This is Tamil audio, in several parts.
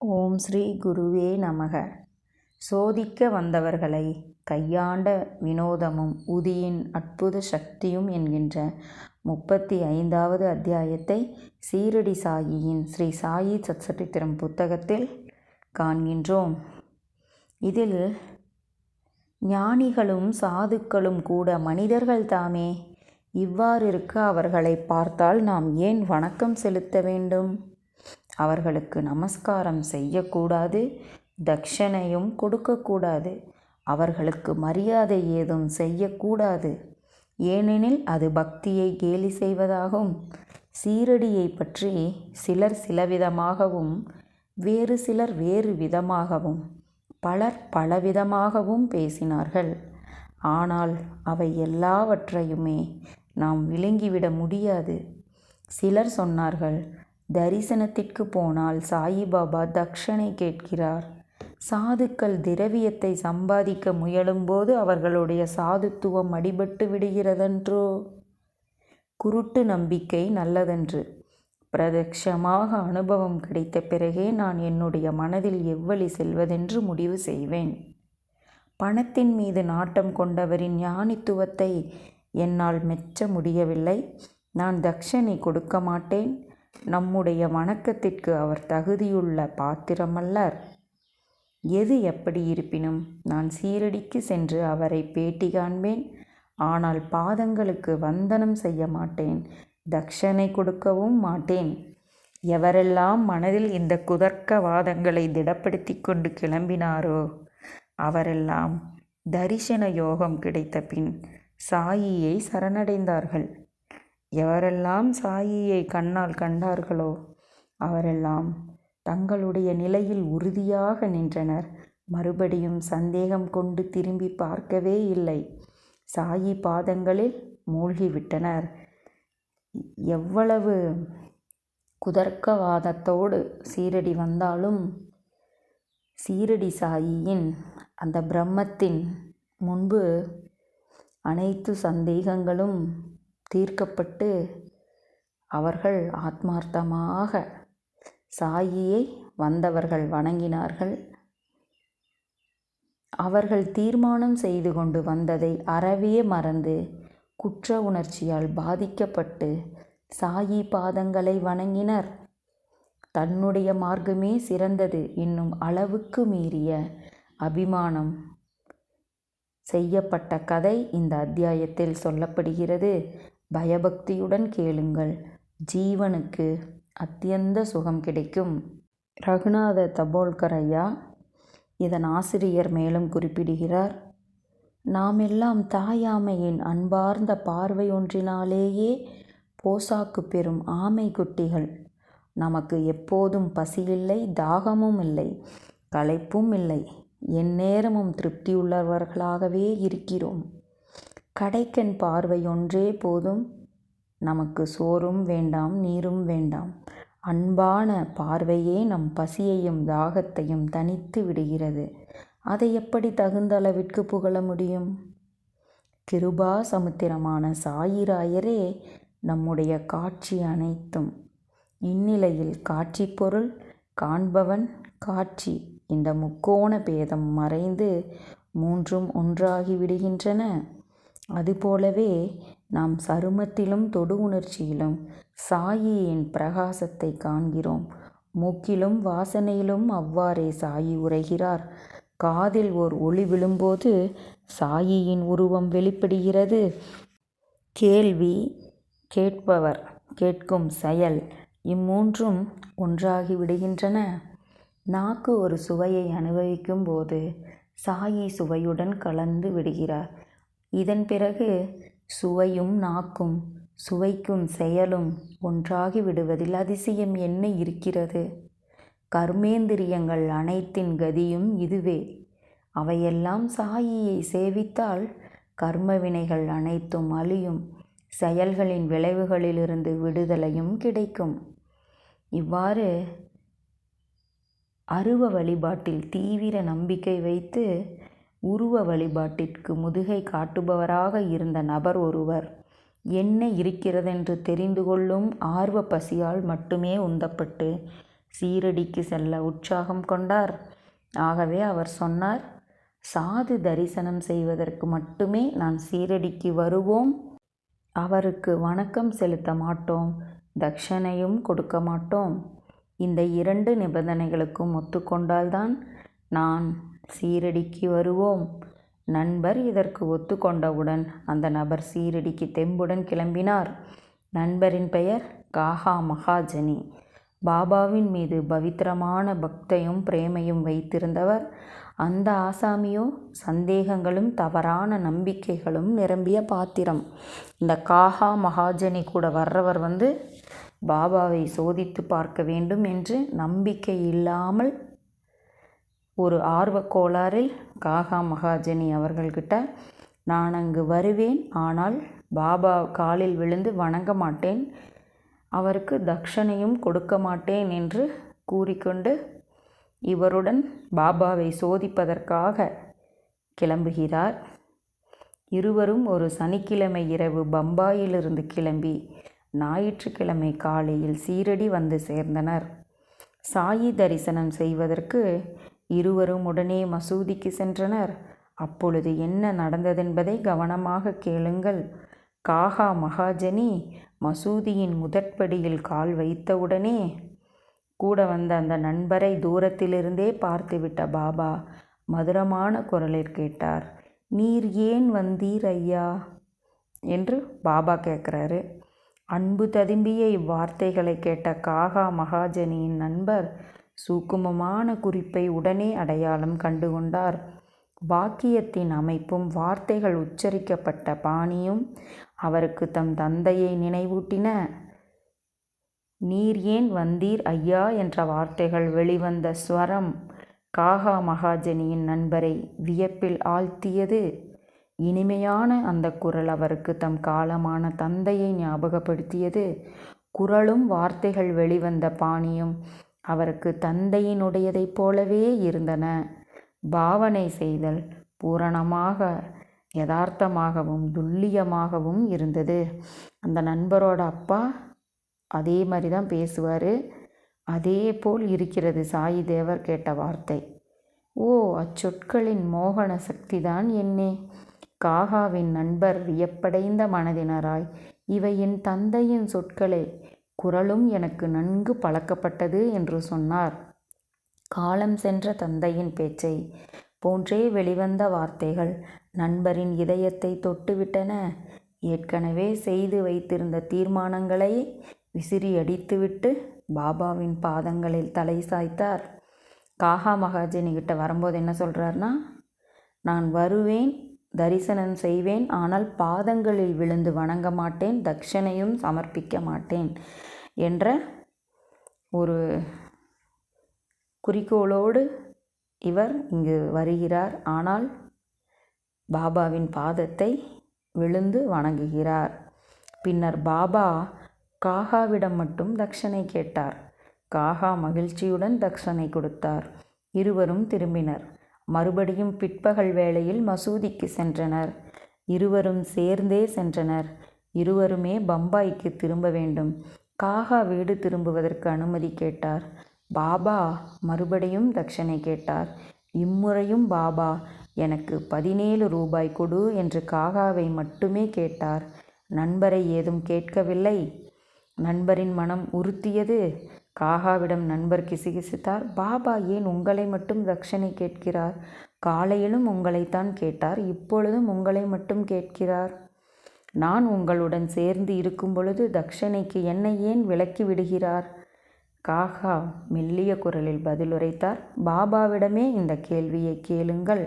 ஓம் ஸ்ரீ குருவே நமக. சோதிக்க வந்தவர்களை கையாண்ட வினோதமும் உதியின் அற்புத சக்தியும் என்கின்ற 35வது அத்தியாயத்தை சீரடி சாயியின் ஸ்ரீ சாயி சச்சரித்திரம் புத்தகத்தில் காண்கின்றோம். இதில் ஞானிகளும் சாதுக்களும் கூட மனிதர்கள் தாமே. இவ்வாறிருக்க அவர்களை பார்த்தால் நாம் ஏன் வணக்கம் செலுத்த வேண்டும்? அவர்களுக்கு நமஸ்காரம் செய்யக்கூடாது, தட்சணையும் கொடுக்கக்கூடாது. அவர்களுக்கு மரியாதை ஏதும் செய்யக்கூடாது. ஏனெனில் அது பக்தியை கேலி செய்வதாகும். சீரடியை பற்றி சிலர் சிலவிதமாகவும் வேறு சிலர் வேறு விதமாகவும் பலர் பலவிதமாகவும் பேசினார்கள். ஆனால் அவை எல்லாவற்றையுமே நாம் விளங்கிவிட முடியாது. சிலர் சொன்னார்கள், தரிசனத்திற்கு போனால் சாயிபாபா தட்சணை கேட்கிறார். சாதுக்கள் திரவியத்தை சம்பாதிக்க முயலும்போது அவர்களுடைய சாதுத்துவம் அடிபட்டு விடுகிறதென்றோ. குருட்டு நம்பிக்கை நல்லதென்று. பிரத்யட்சமாக அனுபவம் கிடைத்த பிறகே நான் என்னுடைய மனதில் எவ்வழி செல்வதென்று முடிவு செய்வேன். பணத்தின் மீது நாட்டம் கொண்டவரின் ஞானித்துவத்தை என்னால் மெச்ச முடியவில்லை. நான் தட்சணை கொடுக்க மாட்டேன். நம்முடைய வணக்கத்திற்கு அவர் தகுதியுள்ள பாத்திரமல்லர். எது எப்படி இருப்பினும் நான் சீரடிக்கு சென்று அவரை பேட்டி காண்பேன். ஆனால் பாதங்களுக்கு வந்தனம் செய்ய மாட்டேன், தட்சணை கொடுக்கவும் மாட்டேன். எவரெல்லாம் மனதில் இந்த குதர்க்கவாதங்களை திடப்படுத்தி கொண்டு கிளம்பினாரோ அவரெல்லாம் தரிசன யோகம் கிடைத்த பின் சாயியை சரணடைந்தார்கள். எவரெல்லாம் சாயியை கண்ணால் கண்டார்களோ அவரெல்லாம் தங்களுடைய நிலையில் உறுதியாக நின்றனர். மறுபடியும் சந்தேகம் கொண்டு திரும்பி பார்க்கவே இல்லை. சாயி பாதங்களில் மூழ்கிவிட்டனர். எவ்வளவு குதர்க்கவாதத்தோடு சீரடி வந்தாலும் சீரடி சாயியின் அந்த பிரம்மத்தின் முன்பு அனைத்து சந்தேகங்களும் தீர்க்கப்பட்டு அவர்கள் ஆத்மார்த்தமாக சாயியை வந்தவர்கள் வணங்கினார்கள். அவர்கள் தீர்மானம் செய்து கொண்டு வந்ததை அறவே மறந்து குற்ற உணர்ச்சியால் பாதிக்கப்பட்டு சாயி பாதங்களை வணங்கினர். தன்னுடைய மார்க்கமே சிறந்தது என்னும் அளவுக்கு மீறிய அபிமானம் செய்யப்பட்ட கதை இந்த அத்தியாயத்தில் சொல்லப்படுகிறது. பயபக்தியுடன் கேளுங்கள், ஜீவனுக்கு அத்தியந்த சுகம் கிடைக்கும். ரகுநாத தபோல்கர் ஐயா இதன் ஆசிரியர் மேலும் குறிப்பிடுகிறார், நாம் எல்லாம் தாயாமையின் அன்பார்ந்த பார்வை ஒன்றினாலேயே போசாக்கு பெறும் ஆமை குட்டிகள். நமக்கு எப்போதும் பசியில்லை, தாகமும் இல்லை, களைப்பும் இல்லை. எந்நேரமும் திருப்தியுள்ளவர்களாகவே இருக்கிறோம். கடைக்கண் பார்வை ஒன்றே போதும். நமக்கு சோறும் வேண்டாம், நீரும் வேண்டாம். அன்பான பார்வையே நம் பசியையும் தாகத்தையும் தணித்து விடுகிறது. அதை எப்படி தகுந்த அளவிற்கு புகழ முடியும்? கிருபா சமுத்திரமான சாயிராயரே நம்முடைய காட்சி அனைத்தும். இந்நிலையில் காட்சி பொருள், காண்பவன், காட்சி இந்த முக்கோண பேதம் மறைந்து மூன்றும் ஒன்றாகி விடுகின்றன. அதுபோலவே நாம் சருமத்திலும் தொடு உணர்ச்சியிலும் சாயியின் பிரகாசத்தை காண்கிறோம். மூக்கிலும் வாசனையிலும் அவ்வாறே சாயி உரைகிறார். காதில் ஓர் ஒளி விழும்போது சாயியின் உருவம் வெளிப்படுகிறது. கேள்வி, கேட்பவர், கேட்கும் செயல் இம்மூன்றும் ஒன்றாகி விடுகின்றன. நாக்கு ஒரு சுவையை அனுபவிக்கும் போது சாயி சுவையுடன் கலந்து விடுகிறார். இதன் பிறகு சுவையும் நாக்கும் சுவைக்கும் செயலும் ஒன்றாகி விடுவதில் அதிசயம் என்ன இருக்கிறது? கர்மேந்திரியங்கள் அனைத்தின் கதியும் இதுவே. அவையெல்லாம் சாயியை சேவித்தால் கர்ம வினைகள் அனைத்தும் அழியும், செயல்களின் விளைவுகளிலிருந்து விடுதலையும் கிடைக்கும். இவ்வாறு அருவ வழிபாட்டில் தீவிர நம்பிக்கை வைத்து உருவ வழிபாட்டிற்கு முதுகை காட்டுபவராக இருந்த நபர் ஒருவர் என்ன இருக்கிறதென்று தெரிந்து கொள்ளும் ஆர்வ பசியால் மட்டுமே உந்தப்பட்டு சீரடிக்கு செல்ல உற்சாகம் கொண்டார். ஆகவே அவர் சொன்னார், சாது தரிசனம் செய்வதற்கு மட்டுமே நான் சீரடிக்கு வருவோம். அவருக்கு வணக்கம் செலுத்த மாட்டோம், தட்சணையும் கொடுக்க மாட்டோம். இந்த 2 நிபந்தனைகளுக்கும் ஒத்துக்கொண்டால்தான் நான் சீரடிக்கு வருவோம். நண்பர் இதற்கு ஒத்துக்கொண்டவுடன் அந்த நபர் சீரடிக்கு தெம்புடன் கிளம்பினார். நண்பரின் பெயர் காகா மகாஜனி. பாபாவின் மீது பவித்திரமான பக்தியும் பிரேமையும் வைத்திருந்தவர். அந்த ஆசாமியோ சந்தேகங்களும் தவறான நம்பிக்கைகளும் நிரம்பிய பாத்திரம். இந்த காகா மகாஜனி கூட வர்றவர் பாபாவை சோதித்து பார்க்க வேண்டும் என்று நம்பிக்கை இல்லாமல் ஒரு ஆர்வக்கோளாறில் காகா மகாஜனி அவர்கள்கிட்ட, நான் அங்கு வருவேன், ஆனால் பாபா காலில் விழுந்து வணங்க மாட்டேன், அவருக்கு தட்சணையும் கொடுக்க மாட்டேன் என்று கூறிக்கொண்டு இவருடன் பாபாவை சோதிப்பதற்காக கிளம்புகிறார். இருவரும் ஒரு சனிக்கிழமை இரவு பம்பாயிலிருந்து கிளம்பி ஞாயிற்றுக்கிழமை காலையில் சீரடி வந்து சேர்ந்தனர். சாயி தரிசனம் செய்வதற்கு இருவரும் உடனே மசூதிக்கு சென்றனர். அப்பொழுது என்ன நடந்ததென்பதை கவனமாக கேளுங்கள். காகா மகாஜனி மசூதியின் முதற்படியில் கால் வைத்தவுடனே கூட வந்த அந்த நண்பரை தூரத்திலிருந்தே பார்த்துவிட்ட பாபா மதுரமான குரலில் கேட்டார், நீர் ஏன் வந்தீர் ஐயா என்று பாபா கேட்குறாரு. அன்பு ததும்பிய இவ்வார்த்தைகளை கேட்ட காகா மகாஜனியின் நண்பர் சூக்குமமான குறிப்பை உடனே அடையாளம் கண்டுகொண்டார். வாக்கியத்தின் அமைப்பும் வார்த்தைகள் உச்சரிக்கப்பட்ட பாணியும் அவருக்கு தம் தந்தையை நினைவூட்டின. நீர் ஏன் வந்தீர் ஐயா என்ற வார்த்தைகள் வெளிவந்த ஸ்வரம் காகா மகாஜனியின் நண்பரை வியப்பில் ஆழ்த்தியது. இனிமையான அந்த குரல் அவருக்கு தம் காலமான தந்தையை ஞாபகப்படுத்தியது. குரலும் வார்த்தைகள் வெளிவந்த பாணியும் அவருக்கு தந்தையினுடையதைப் போலவே இருந்தன. பாவனை செய்தல் பூரணமாக யதார்த்தமாகவும் துல்லியமாகவும் இருந்தது. அந்த நண்பரோட அப்பா அதே மாதிரி தான் பேசுவார். அதே போல் இருக்கிறது சாயி தேவர் கேட்ட வார்த்தை. ஓ, அச்சொற்களின் மோகன சக்திதான் என்னே! காகாவின் நண்பர் வியப்படைந்த மனதினராய், இவை என் தந்தையின் சொற்களே, குரலும் எனக்கு நன்கு பழக்கப்பட்டது என்று சொன்னார். காலம் சென்ற தந்தையின் பேச்சை போன்றே வெளிவந்த வார்த்தைகள் நண்பரின் இதயத்தை தொட்டுவிட்டன. ஏற்கனவே செய்து வைத்திருந்த தீர்மானங்களை விசிறி அடித்துவிட்டு பாபாவின் பாதங்களில் தலை சாய்த்தார். காகா மகாஜனி கிட்ட வரும்போது என்ன சொல்கிறார்னா, நான் வருவேன், தரிசனம் செய்வேன், ஆனால் பாதங்களில் விழுந்து வணங்க மாட்டேன், தட்சணையும் சமர்ப்பிக்க மாட்டேன் என்ற ஒரு குறிக்கோளோடு இவர் இங்கு வருகிறார். ஆனால் பாபாவின் பாதத்தை விழுந்து வணங்குகிறார். பின்னர் பாபா காகாவிடம் மட்டும் தட்சணை கேட்டார். காகா மகிழ்ச்சியுடன் தட்சணை கொடுத்தார். இருவரும் திரும்பினர். மறுபடியும் பிற்பகல் வேளையில் மசூதிக்கு சென்றனர். இருவரும் சேர்ந்தே சென்றனர். இருவருமே பம்பாய்க்கு திரும்ப வேண்டும். காகா வீடு திரும்புவதற்கு அனுமதி கேட்டார். பாபா மறுபடியும் தட்சணை கேட்டார். இம்முறையும் பாபா எனக்கு 17 ரூபாய் கொடு என்று காகாவை மட்டுமே கேட்டார். நண்பரை ஏதும் கேட்கவில்லை. நண்பரின் மனம் உறுத்தியது. காகாவிடம் நண்பர் கிசுகிசுத்தார். பாபா ஏன் உங்களை மட்டும் தட்சணை கேட்கிறார்? காலையிலும் உங்களைத்தான் கேட்டார், இப்பொழுதும் உங்களை மட்டும் கேட்கிறார். நான் உங்களுடன் சேர்ந்து இருக்கும் பொழுது தட்சணைக்கு என்னை ஏன் விலக்கி விடுகிறார்? காகா மெல்லிய குரலில் பதிலுரைத்தார். பாபாவிடமே இந்த கேள்வியை கேளுங்கள்.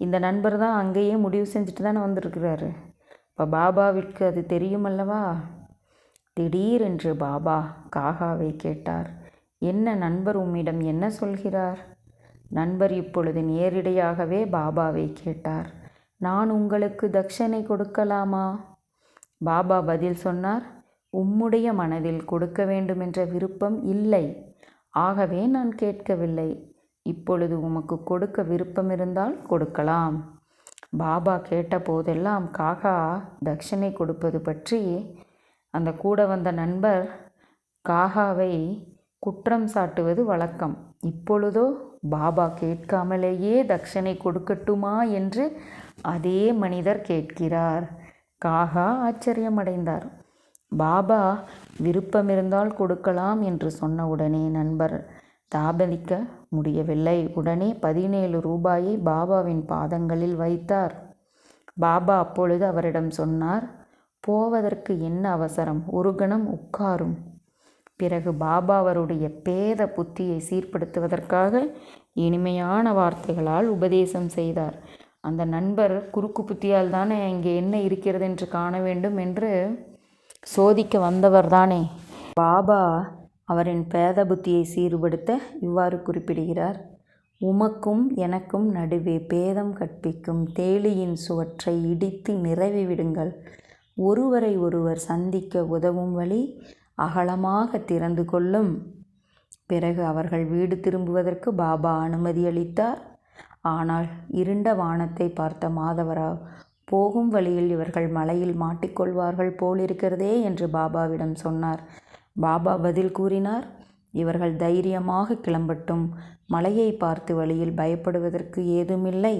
இந்த நண்பர் தான் அங்கேயே முடிவு செஞ்சுட்டு தானே வந்திருக்கிறாரு. இப்போ பாபாவிற்கு அது தெரியுமல்லவா? திடீரென்று பாபா காகாவை கேட்டார், என்ன நண்பர் உம்மிடம் என்ன சொல்கிறார்? நண்பர் இப்பொழுது நேரிடையாகவே பாபாவை கேட்டார். நான் உங்களுக்கு தட்சணை கொடுக்கலாமா? பாபா பதில் சொன்னார், உம்முடைய மனதில் கொடுக்க வேண்டுமென்ற விருப்பம் இல்லை, ஆகவே நான் கேட்கவில்லை. இப்பொழுது உமக்கு கொடுக்க விருப்பம் இருந்தால் கொடுக்கலாம். பாபா கேட்ட போதெல்லாம் காகா தட்சணை கொடுப்பது பற்றி அந்த கூட வந்த நண்பர் காகாவை குற்றம் சாட்டுவது வழக்கம். இப்பொழுதோ பாபா கேட்காமலேயே தட்சணை கொடுக்கட்டுமா என்று அதே மனிதர் கேட்கிறார். காகா ஆச்சரியமடைந்தார். பாபா விருப்பமிருந்தால் கொடுக்கலாம் என்று சொன்னவுடனே நண்பர் தாபலிக்க முடியவில்லை. உடனே 17 ரூபாயை பாபாவின் பாதங்களில் வைத்தார். பாபா அப்பொழுது அவரிடம் சொன்னார், போவதற்கு என்ன அவசரம், ஒரு கணம் உட்காரும். பிறகு பாபா அவருடைய பேத புத்தியை சீர்படுத்துவதற்காக இனிமையான வார்த்தைகளால் உபதேசம் செய்தார். அந்த நண்பர் குறுக்கு புத்தியால் தானே இங்கே என்ன இருக்கிறது என்று காண வேண்டும் என்று சோதிக்க வந்தவர்தானே. பாபா அவரின் பேத புத்தியை சீர்படுத்த இவ்வாறு குறிப்பிடுகிறார். உமக்கும் எனக்கும் நடுவே பேதம் கற்பிக்கும் தேளியின் சுவற்றை இடித்து நிரவி விடுங்கள். ஒருவரை ஒருவர் சந்திக்க உதவும் வழி அகலமாக திறந்து கொள்ளும். பிறகு அவர்கள் வீடு திரும்புவதற்கு பாபா அனுமதி அளித்தார். ஆனால் இருண்ட வானத்தை பார்த்த மாதவராவ், போகும் வழியில் இவர்கள் மலையில் மாட்டிக்கொள்வார்கள் போலிருக்கிறதே என்று பாபாவிடம் சொன்னார். பாபா பதில் கூறினார், இவர்கள் தைரியமாக கிளம்பட்டும். மலையை பார்த்து வழியில் பயப்படுவதற்கு ஏதுமில்லை.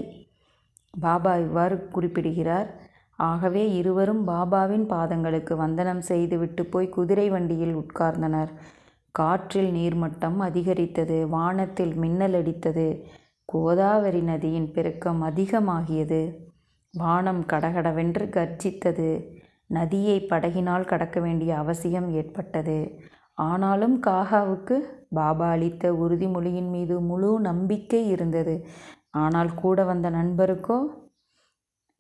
பாபா இவ்வாறு குறிப்பிடுகிறார். ஆகவே இருவரும் பாபாவின் பாதங்களுக்கு வந்தனம் செய்துவிட்டு போய் குதிரை வண்டியில் உட்கார்ந்தனர். காற்றில் நீர்மட்டம் அதிகரித்தது. வானத்தில் மின்னல் அடித்தது. கோதாவரி நதியின் பெருக்கம் அதிகமாகியது. வானம் கடகடவென்று கர்ஜித்தது. நதியை படகினால் கடக்க வேண்டிய அவசியம் ஏற்பட்டது. ஆனாலும் காகாவுக்கு பாபா அளித்த உறுதிமொழியின் மீது முழு நம்பிக்கை இருந்தது. ஆனால் கூட வந்த நண்பருக்கோ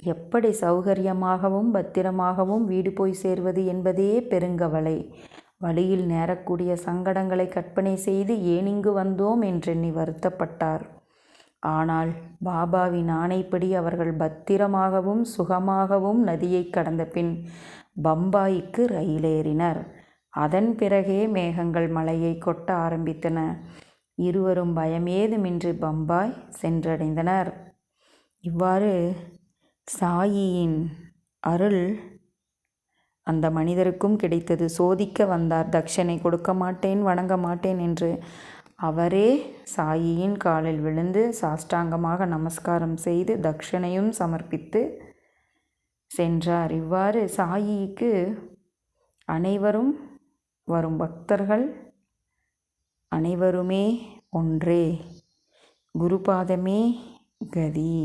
எப்படி சௌகரியமாகவும் பத்திரமாகவும் வீடு போய் சேர்வது என்பதே பெருங்கவலை. வழியில் நேரக்கூடிய சங்கடங்களை கற்பனை செய்து ஏன் இங்கு வந்தோம் என்றெண்ணி வருத்தப்பட்டார். ஆனால் பாபாவின் ஆணைப்படி அவர்கள் பத்திரமாகவும் சுகமாகவும் நதியை கடந்த பின் பம்பாய்க்கு ரயிலேறினர். அதன் பிறகே மேகங்கள் மழையை கொட்ட ஆரம்பித்தன. இருவரும் பயமேதுமின்றி பம்பாய் சென்றடைந்தனர். இவ்வாறு சாயியின் அருள் அந்த மனிதருக்கும் கிடைத்தது. சோதிக்க வந்தார். தட்சணை கொடுக்க மாட்டேன், வணங்க மாட்டேன் என்று அவரே சாயியின் காலில் விழுந்து சாஷ்டாங்கமாக நமஸ்காரம் செய்து தட்சணையும் சமர்ப்பித்து சென்றார். இவ்வாறு சாயிக்கு அனைவரும் வரும் பக்தர்கள் அனைவருமே ஒன்றே. குருபாதமே கதி.